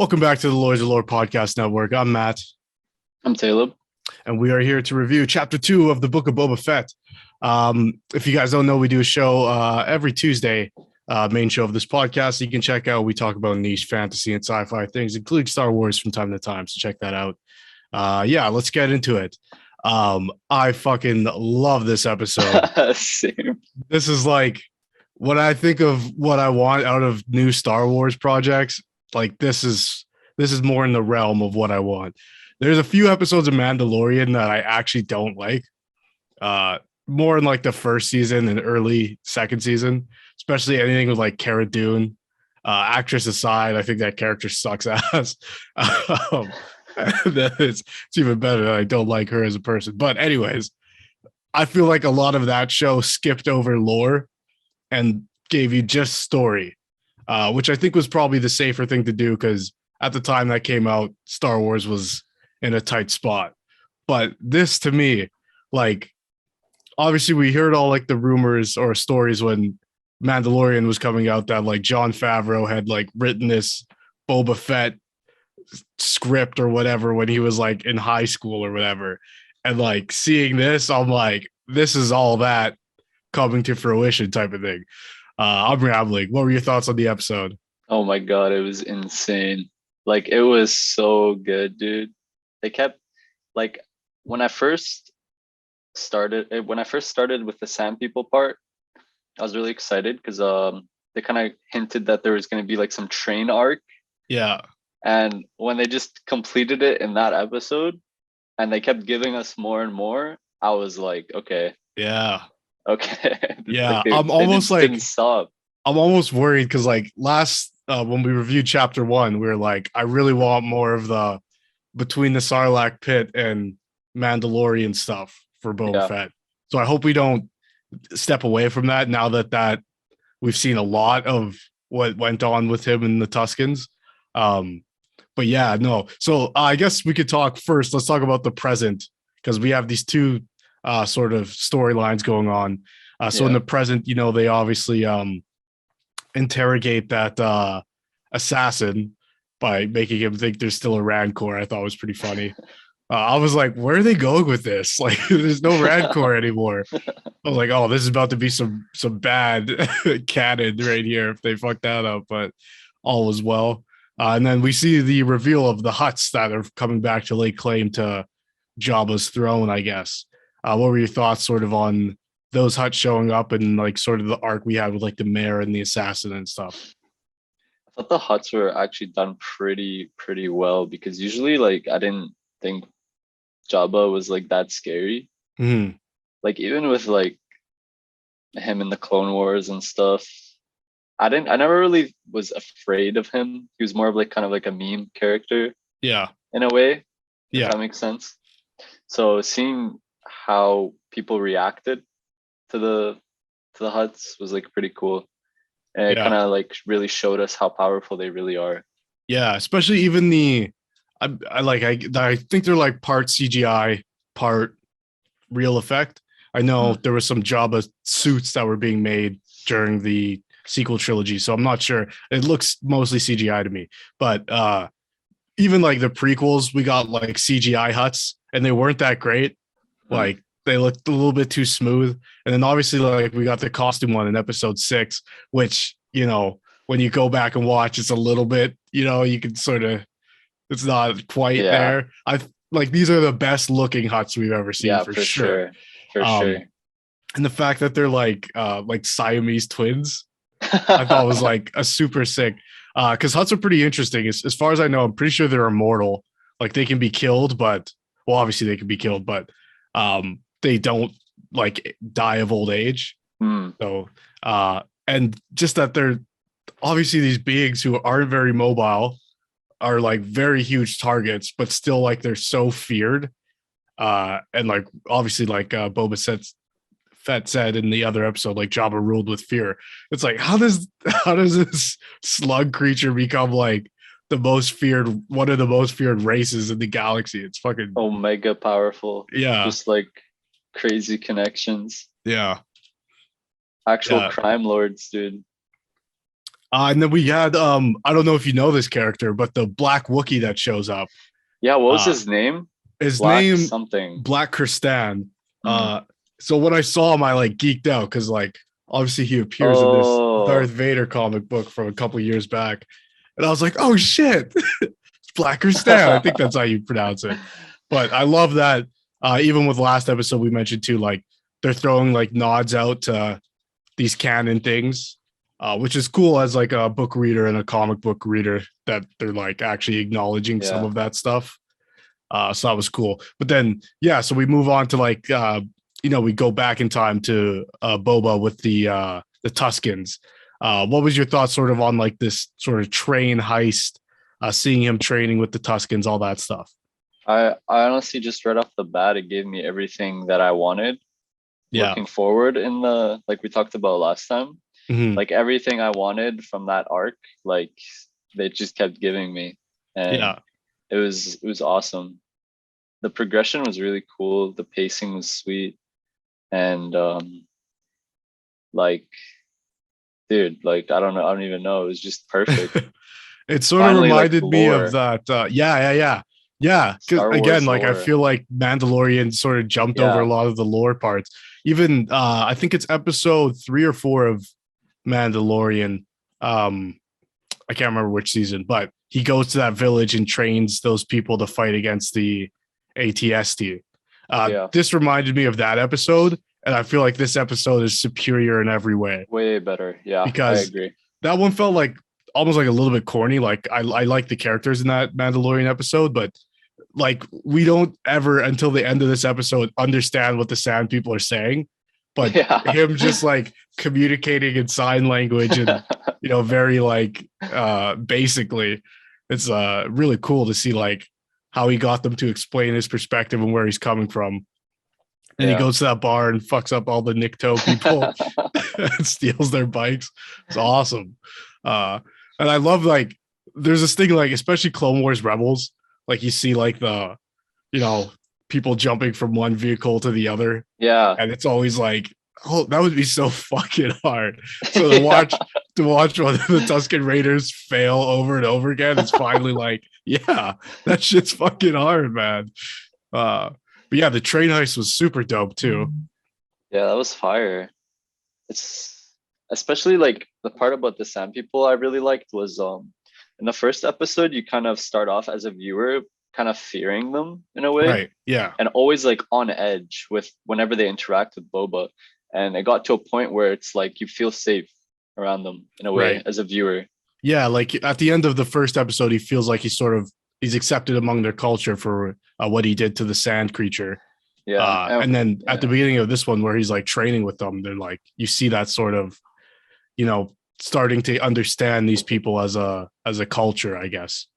Welcome back to the Lords of Lore Podcast Network. I'm Matt, I'm Taleb. and we are here to review Chapter 2 of the Book of Boba Fett. If you guys don't know, we do a show every Tuesday, main show of this podcast. You can check out. We talk about niche fantasy and sci-fi things, including Star Wars from time to time. So check that out. Let's get into it. I fucking love this episode. Same. This is like when I think of what I want out of new Star Wars projects. Like this is more in the realm of what I want. There's a few episodes of Mandalorian that I actually don't like. More in like the first season and early second season, especially anything with like Cara Dune. Actress aside, I think that character sucks ass. It's even better that I don't like her as a person. But anyways, I feel like a lot of that show skipped over lore and gave you just story. Which I think was probably the safer thing to do because at the time that came out, Star Wars was in a tight spot. But this to me, like, obviously we heard all like the rumors or stories when Mandalorian was coming out that like Jon Favreau had like written this Boba Fett script or whatever when he was like in high school or whatever. And like seeing this, I'm like, this is all that coming to fruition type of thing. I'm rambling. What were your thoughts on the episode? Oh my God, it was insane. Like it was so good, dude. They kept like when I first started with the Sand People part, I was really excited because they kind of hinted that there was going to be like some train arc. Yeah. And when they just completed it in that episode and they kept giving us more and more, I was like, okay. Yeah. Okay. Yeah. Like I'm almost like didn't stop. I'm almost worried because like last when we reviewed chapter 1, we were like, I really want more of the between the Sarlacc pit and Mandalorian stuff for Boba Fett. So I hope we don't step away from that now that we've seen a lot of what went on with him and the Tuskens. But yeah, no. So I guess we could talk first. Let's talk about the present because we have these two sort of storylines going on. So in the present, you know, they obviously interrogate that assassin by making him think there's still a Rancor. I thought was pretty funny. I was like, where are they going with this? Like, there's no Rancor anymore. I was like, oh, this is about to be some bad canon right here if they fuck that up, but all was well. And then we see the reveal of the Hutts that are coming back to lay claim to Jabba's throne, I guess. What were your thoughts sort of on those Hutts showing up and like sort of the arc we had with like the mayor and the assassin and stuff? I thought the Hutts were actually done pretty well because usually like I didn't think Jabba was like that scary. Mm-hmm. Like even with like him in the Clone Wars and stuff, I never really was afraid of him. He was more of like kind of like a meme character. Yeah. In a way. Yeah. If that makes sense. So seeing how people reacted to the Hutts was like pretty cool. And it kind of like really showed us how powerful they really are. Yeah, especially even I think they're like part CGI, part real effect. I know there was some Jabba suits that were being made during the sequel trilogy, so I'm not sure. It looks mostly CGI to me, but even like the prequels, we got like CGI Hutts, and they weren't that great. Like they looked a little bit too smooth. And then obviously like we got the costume one in episode 6, which, you know, when you go back and watch, it's a little bit, you know, you can sort of, it's not quite there. I like these are the best looking Hutts we've ever seen for sure. For sure. And the fact that they're like Siamese twins, I thought was like a super sick. Because Hutts are pretty interesting. As far as I know, I'm pretty sure they're immortal. Like they can be killed, but well, obviously they can be killed, but they don't like die of old age. So and just that they're obviously these beings who aren't very mobile are like very huge targets, but still like they're so feared. And like obviously like Boba Fett said in the other episode, like Jabba ruled with fear. It's like how does this slug creature become like one of the most feared races in the galaxy? It's fucking mega powerful. Yeah. Just like crazy connections. Yeah. Actual crime lords, dude. And then we had I don't know if you know this character, but the Black Wookie that shows up. Yeah, what was Uh, his name? his Black name something. Black Kristan. Mm. So when I saw him, I like geeked out because like obviously he appears in this Oh, Darth Vader comic book from a couple years back, and I was like, oh shit, it's Black Kristan. I think that's how you pronounce it. But I love that. Even with last episode we mentioned too, like they're throwing like nods out to these canon things, which is cool as like a book reader and a comic book reader that they're like actually acknowledging some yeah. of that stuff. So that was cool. But then, yeah, so we move on to like, we go back in time to Boba with the Tuskens. What was your thoughts sort of on like this sort of train heist, seeing him training with the Tuskens, all that stuff? I honestly just right off the bat, it gave me everything that I wanted. Yeah. Looking forward in the like we talked about last time, Mm-hmm. like everything I wanted from that arc, like they just kept giving me, and Yeah. it was awesome. The progression was really cool. The pacing was sweet, and like, dude, like I don't know, I don't even know. It was just perfect. It sort of Finally, like reminded me of lore, that. Yeah. Because Star again, Wars like I lore. feel like Mandalorian sort of jumped over a Yeah, lot of the lore parts. Even I think it's episode 3 or 4 of Mandalorian. Um, I can't remember which season, but he goes to that village and trains those people to fight against the ATST. yeah, This reminded me of that episode, and I feel like this episode is superior in every way way better. Yeah, I because agree. that one felt like almost like a little bit corny. Like I like the characters in that Mandalorian episode, but like we don't ever until the end of this episode understand what the Sand people are saying. But Yeah. him just like communicating in sign language and very like basically it's really cool to see like how he got them to explain his perspective and where he's coming from. And he Yeah. goes to that bar and fucks up all the Nikto people and steals their bikes. It's awesome. Uh, and I love like there's this thing like especially Clone Wars Rebels, like you see like the you know people jumping from one vehicle to the other, Yeah. and it's always like, oh, that would be so fucking hard. So Yeah. to watch one of the Tusken Raiders fail over and over again, it's finally like, yeah, that shit's fucking hard, man. But yeah, the train heist was super dope too. Yeah, that was fire. It's especially like the part about the Sand People I really liked was in the first episode you kind of start off as a viewer kind of fearing them in a way Right. Yeah. and always like on edge with whenever they interact with Boba. And it got to a point where it's like you feel safe around them in a way Right. as a viewer. Yeah. Like at the end of the first episode, he feels like he's accepted among their culture for what he did to the sand creature. Yeah. And then at Yeah. the beginning of this one, where he's like training with them, they're like, you see that sort of, starting to understand these people as a culture, I guess.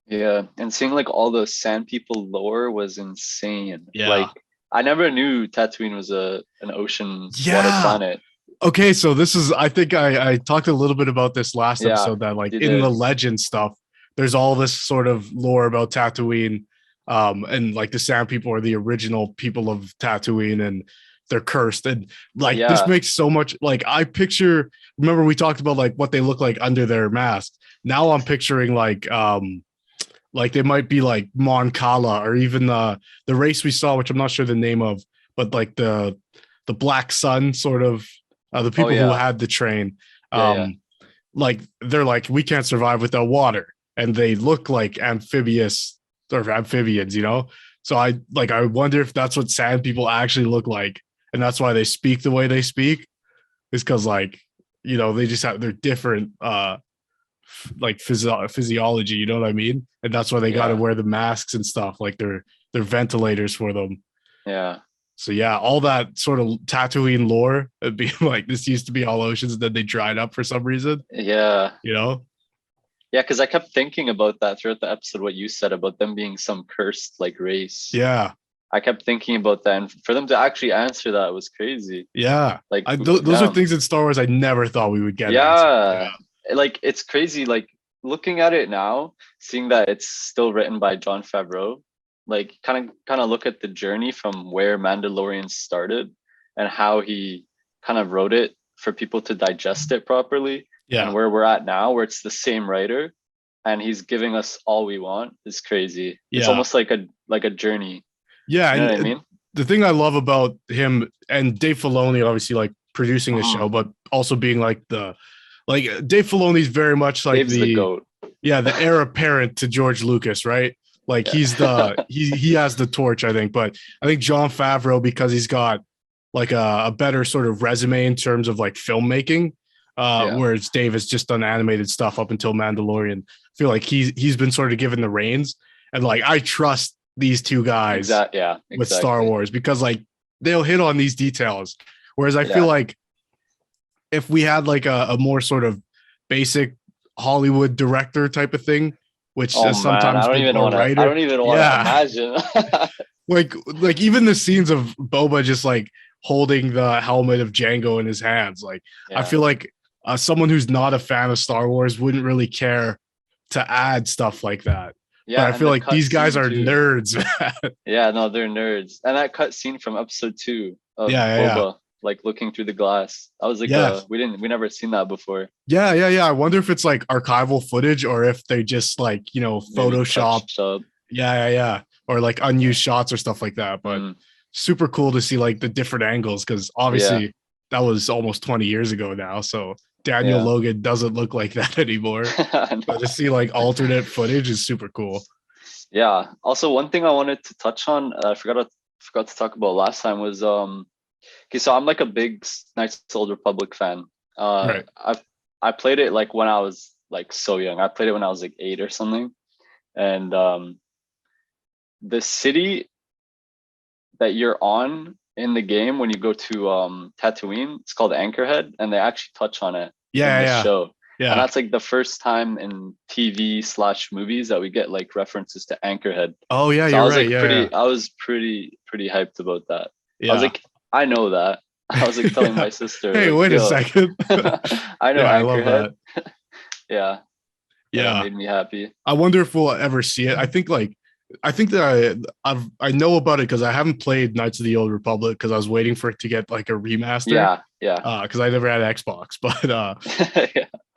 Yeah, and seeing like all the Sand People lore was insane. Yeah. Like I never knew Tatooine was an ocean water Yeah. planet. Okay. So this is, I think I talked a little bit about this last Yeah, episode that like you in the did. legend stuff, there's all this sort of lore about Tatooine. And like the Sand People are the original people of Tatooine and they're cursed. And like this Yeah. makes so much like remember we talked about like what they look like under their mask. Now I'm picturing like they might be like Mon Cala or even the race we saw, which I'm not sure the name of, but like the Black Sun sort of the Oh people who yeah. had the train. Yeah, yeah. Like they're like, we can't survive without water. And they look like amphibious or amphibians, So I wonder if that's what sand people actually look like. And that's why they speak the way they speak, is because like, they just have they're different like physiology, you know what I mean? And that's why they got to Yeah. wear the masks and stuff, like they're ventilators for them. Yeah. So yeah, all that sort of Tatooine lore, it'd be like this used to be all oceans and then they dried up for some reason, Yeah. you know? Yeah, because I kept thinking about that throughout the episode, what you said about them being some cursed like race. Yeah. I kept thinking about that. And for them to actually answer that was crazy. Yeah. Like, Those are things in Star Wars I never thought we would get answered. yeah, like it's crazy. Like looking at it now, seeing that it's still written by Jon Favreau, like kind of look at the journey from where Mandalorian started and how he kind of wrote it for people to digest it properly. and where we're at now, where it's the same writer and he's giving us all we want, is crazy. It's almost like a journey. Yeah, you know what I mean? The thing I love about him and Dave Filoni, obviously like producing the show, but also being like Dave Filoni's very much like Dave's the GOAT. Yeah, the heir apparent to George Lucas, right? Like he's he has the torch, I think. But I think Jon Favreau, because he's got like a better sort of resume in terms of like filmmaking, whereas Dave has just done animated stuff up until Mandalorian. I feel like he's been sort of given the reins, and like I trust these two guys with Star Wars, because like they'll hit on these details. Whereas I feel like if we had like a more sort of basic Hollywood director type of thing, which sometimes I don't even want to imagine. like even the scenes of Boba just like holding the helmet of Jango in his hands, like I feel like someone who's not a fan of Star Wars wouldn't really care to add stuff like that. But I feel like these guys are nerds. Yeah, no, they're nerds. And that cut scene from episode 2 of Boba, like looking through the glass, I was like, we never seen that before. Yeah. I wonder if it's like archival footage or if they just like, you know, Photoshop. Yeah. Or like unused shots or stuff like that. But super cool to see like the different angles, because obviously that was almost 20 years ago now. So Daniel Logan doesn't look like that anymore. But to see like alternate footage is super cool. Yeah. Also, one thing I wanted to touch on, I forgot to talk about last time, was okay, so I'm like a big Knights of the Old Republic fan. I played it like when I was like so young. I played it when I was like 8 or something. And the city that you're on in the game when you go to Tatooine, it's called Anchorhead, and they actually touch on it in the show. Yeah. And that's like the first time in TV/movies that we get like references to Anchorhead. Oh yeah, so you're right. I was pretty hyped about that. Yeah. I was like, I know that. I was like telling my sister, hey, like, wait a second. I know Anchorhead. I love that. Yeah. That made me happy. I wonder if we'll ever see it. I think that I know about it because I haven't played Knights of the Old Republic because I was waiting for it to get like a remaster. Yeah. Because I never had Xbox, but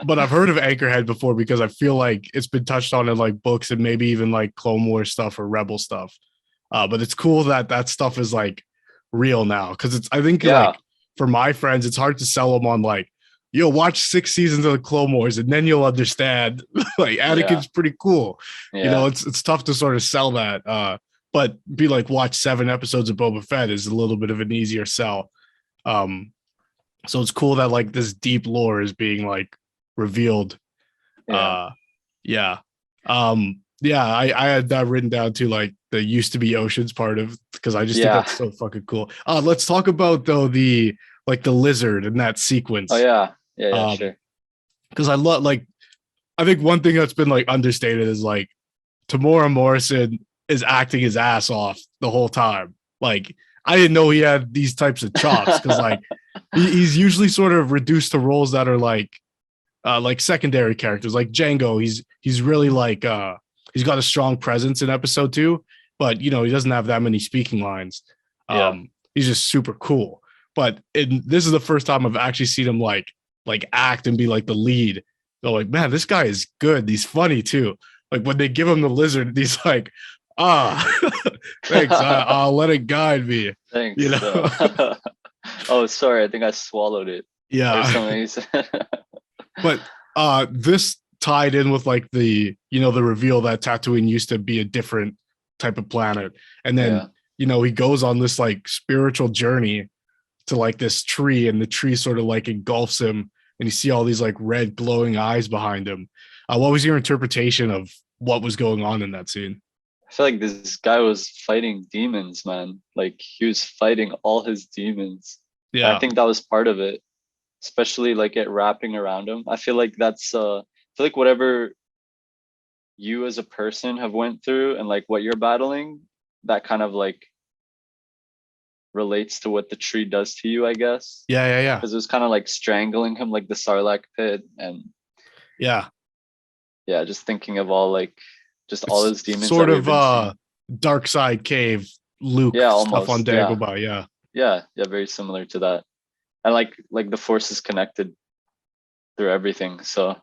but I've heard of Anchorhead before because I feel like it's been touched on in like books and maybe even like Clone Wars stuff or Rebel stuff. But it's cool that stuff is like real now, because it's I think like for my friends it's hard to sell them on like, you'll watch 6 seasons of the Clone Wars and then you'll understand like Anakin's pretty cool. You know, it's tough to sort of sell that. But be like, watch 7 episodes of Boba Fett is a little bit of an easier sell. So it's cool that like this deep lore is being like revealed. I had that written down too, like the used to be oceans part of, because I just think that's so fucking cool. Let's talk about though the lizard in that sequence. Oh yeah, sure. Because I love, like, I think one thing that's been like understated is like Tamora Morrison is acting his ass off the whole time. Like, I didn't know he had these types of chops, because like he's usually sort of reduced to roles that are like secondary characters. Like Django, he's really like he's got a strong presence in episode 2, but you know, he doesn't have that many speaking lines. He's just super cool. But this is the first time I've actually seen him like act and be like the lead. They're like, man, this guy is good. He's funny too. Like when they give him the lizard, he's like, thanks. I'll let it guide me. Thanks. You know? Oh, sorry. I think I swallowed it. Yeah. But this tied in with like the reveal that Tatooine used to be a different type of planet. And then, you know, he goes on this like spiritual journey to like this tree, and the tree sort of like engulfs him, and you see all these like red glowing eyes behind him. What was your interpretation of what was going on in that scene? I feel like this guy was fighting demons, man. Like he was fighting all his demons. Yeah. And I think that was part of it, especially like it wrapping around him. I feel like that's I feel like whatever you as a person have went through and like what you're battling, that kind of like relates to what the tree does to you, I guess. Yeah. Because it was kind of like strangling him like the Sarlacc pit, and just thinking of all like just all his demons. Sort of Dark Side Cave Luke stuff on Dagobah. Yeah, very similar to that. And like the Force is connected through everything. So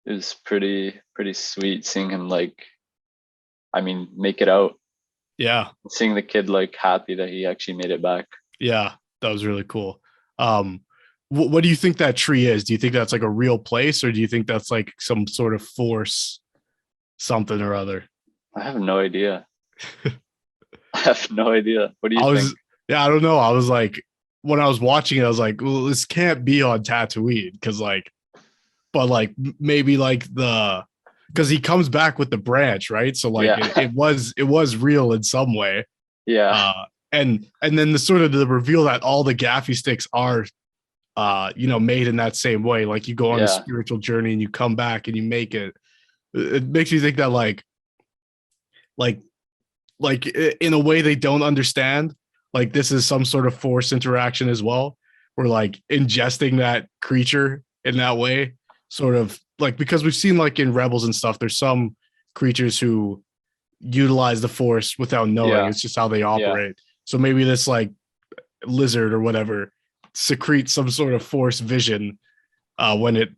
it was pretty sweet seeing him like, I mean, make it out. Yeah. Seeing the kid like happy that he actually made it back. Yeah, that was really cool. What do you think that tree is? Do you think that's like a real place, or do you think that's like some sort of force, something or other? I have no idea. I have no idea. What do you think? Yeah, I don't know. I was like, when I was watching it, I was like, well, this can't be on Tatooine because like, but like maybe like because he comes back with the branch, right? So like it was real in some way. Yeah. And then the sort of the reveal that all the gaffy sticks are made in that same way. Like you go on a spiritual journey and you come back and you make it. It makes you think that like in a way they don't understand, like this is some sort of force interaction as well. We're like ingesting that creature in that way, sort of like, because we've seen like in Rebels and stuff, there's some creatures who utilize the force without knowing. It's just how they operate. So maybe this like lizard or whatever secretes some sort of force vision when it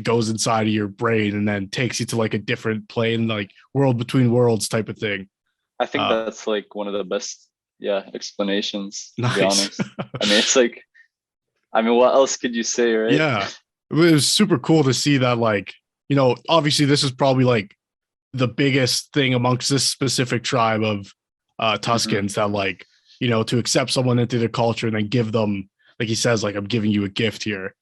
goes inside of your brain and then takes you to like a different plane, like world between worlds type of thing. I think that's like one of the best explanations, to nice. be honest. I mean, it's like, I mean, what else could you say, right? Yeah, it was super cool to see that, like, obviously this is probably like the biggest thing amongst this specific tribe of Tuskens, that like, to accept someone into their culture and then give them, like he says, like, I'm giving you a gift here.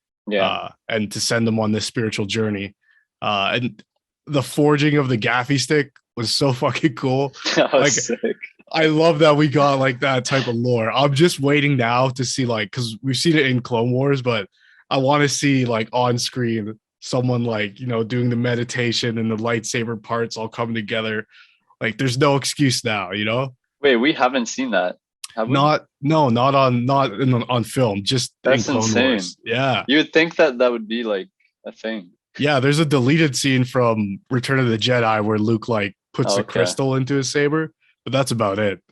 And to send them on this spiritual journey. And the forging of the gaffy stick was so fucking cool. Like, sick. I love that we got like that type of lore. I'm just waiting now to see, like, because we've seen it in Clone Wars, but I want to see like on screen someone like, doing the meditation and the lightsaber parts all come together. Like, there's no excuse now, Wait, we haven't seen that. Not on film, just that's in Clone insane. Wars. Yeah, you would think that would be like a thing. Yeah, there's a deleted scene from Return of the Jedi where Luke like puts the crystal into his saber, but that's about it.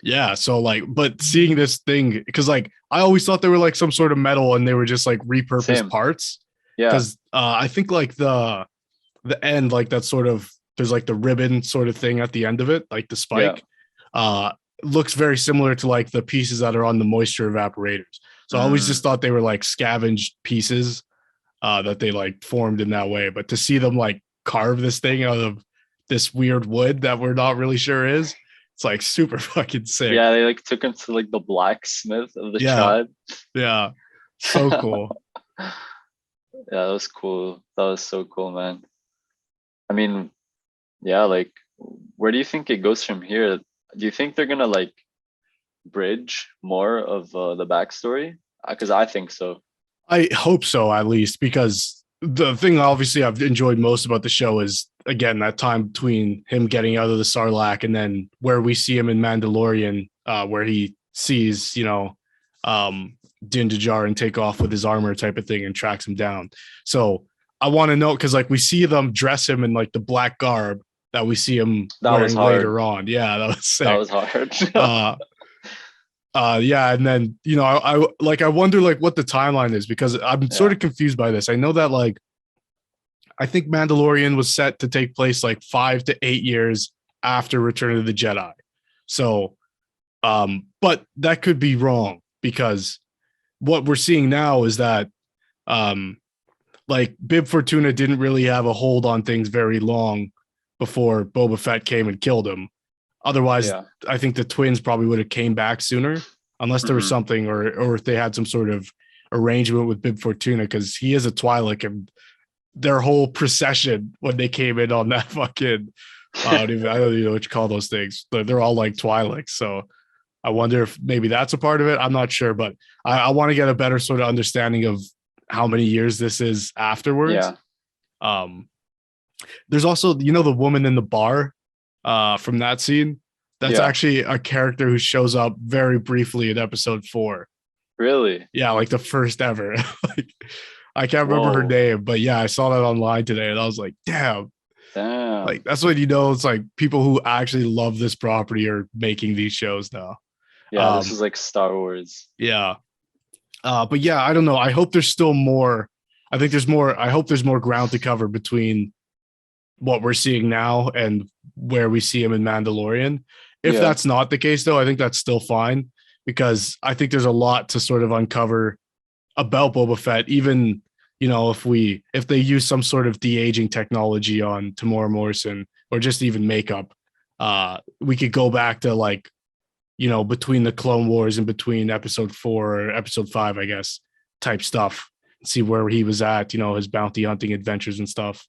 Yeah, so like, but seeing this thing, because like I always thought they were like some sort of metal and they were just like repurposed parts. Yeah, because I think like the end, like that sort of, there's like the ribbon sort of thing at the end of it, like the spike. Looks very similar to like the pieces that are on the moisture evaporators. So I always just thought they were like scavenged pieces that they like formed in that way. But to see them like carve this thing out of this weird wood that we're not really sure is, it's like super fucking sick. Yeah, they like took him to like the blacksmith of the tribe. Yeah, so cool. Yeah, that was cool. That was so cool, man. I mean, yeah, like, where do you think it goes from here? Do you think they're gonna like bridge more of the backstory? Because I think so. I hope so, at least, because the thing obviously I've enjoyed most about the show is, again, that time between him getting out of the Sarlacc and then where we see him in Mandalorian, where he sees, Din Djarin take off with his armor type of thing and tracks him down. So I want to know, because like we see them dress him in like the black garb that we see him wearing later on. Yeah, that was sick. That was hard. Yeah, and then I wonder like what the timeline is, because I'm sort of confused by this. I know that like I think Mandalorian was set to take place like 5 to 8 years after Return of the Jedi. So but that could be wrong, because what we're seeing now is that like Bib Fortuna didn't really have a hold on things very long before Boba Fett came and killed him. Otherwise, I think the twins probably would have came back sooner, unless there was something, or if they had some sort of arrangement with Bib Fortuna, because he is a Twi'lek, and their whole procession when they came in on that fucking, I don't even know what you call those things. They're all like Twi'leks. So I wonder if maybe that's a part of it. I'm not sure, but I want to get a better sort of understanding of how many years this is afterwards. There's also, the woman in the bar from that scene. That's actually a character who shows up very briefly in episode 4. Really? Yeah, like the first ever. Like, I can't remember her name, but yeah, I saw that online today and I was like, damn. Like, that's when it's like people who actually love this property are making these shows now. Yeah, this is like Star Wars. Yeah. But yeah, I don't know. I hope there's still more. I think there's more. I hope there's more ground to cover between what we're seeing now and where we see him in Mandalorian. If Yeah. that's not the case, though, I think that's still fine because I think there's a lot to sort of uncover about Boba Fett. Even if they use some sort of de-aging technology on Tamora Morrison or just even makeup, we could go back to like between the Clone Wars and between Episode 4 or Episode 5, I guess, type stuff. See where he was at, his bounty hunting adventures and stuff.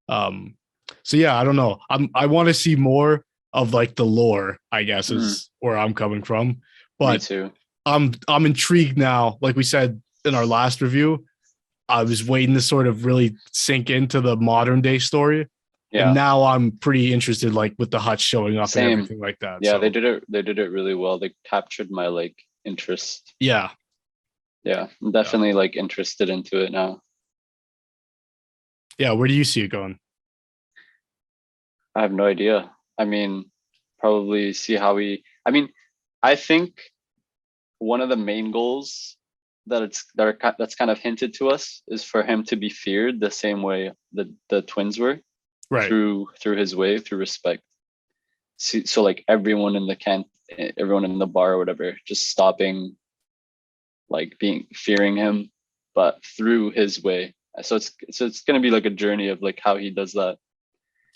So yeah, I don't know. I want to see more of like the lore, I guess, is where I'm coming from. But me too. I'm intrigued now. Like we said in our last review, I was waiting to sort of really sink into the modern day story. Yeah. And now I'm pretty interested, like with the Hutch showing up Same. and everything like that. Yeah, so. they did it. They did it really well. They captured my like interest. Yeah. Yeah, I'm definitely like interested into it now. Yeah, where do you see it going? I have no idea. I mean, probably see how I think one of the main goals that's kind of hinted to us is for him to be feared the same way the twins were, Right. through his way, through respect. So like everyone in the bar or whatever, just stopping, like fearing him, but through his way. So it's gonna be like a journey of like how he does that.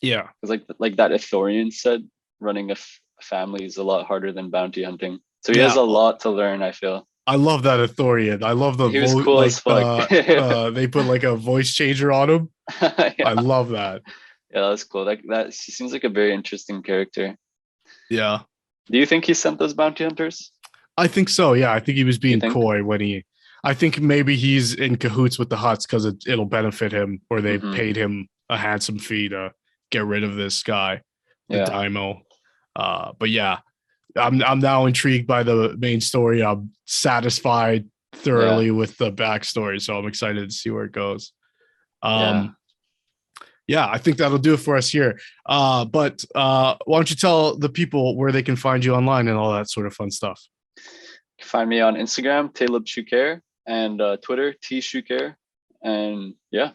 Yeah. Because like that Ithorian said, running a family is a lot harder than bounty hunting. So he has a lot to learn, I feel. I love that Ithorian. I love the he was cool as fuck. They put like a voice changer on him. Yeah. I love that. Yeah, that's cool. That he seems like a very interesting character. Yeah. Do you think he sent those bounty hunters? I think so. Yeah, I think he was being coy when I think maybe he's in cahoots with the Hutts because it'll benefit him, or they paid him a handsome fee to get rid of this guy, the Daimo. But yeah, I'm now intrigued by the main story. I'm satisfied thoroughly with the backstory, so I'm excited to see where it goes. Yeah, I think that'll do it for us here. But why don't you tell the people where they can find you online and all that sort of fun stuff? You can find me on Instagram, Taleb Shukair, and Twitter, T Shukair. And yeah,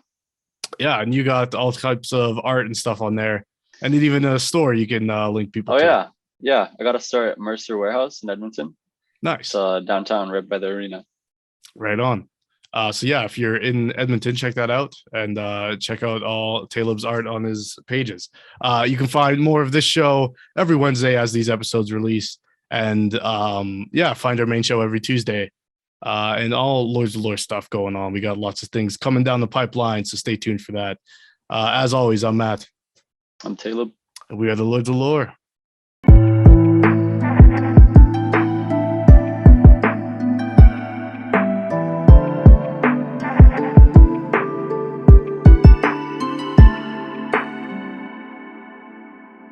and you got all types of art and stuff on there, and then even a store you can link people to. Yeah, I got to start at Mercer Warehouse in Edmonton. Nice. Downtown, right by the arena. Right on. So yeah, if you're in Edmonton, check that out and check out all Taleb's art on his pages. You can find more of this show every Wednesday as these episodes release, and find our main show every Tuesday. And all Lords of Lore stuff going on. We got lots of things coming down the pipeline, so stay tuned for that. As always, I'm Matt. I'm Taleb. And we are the Lords of Lore.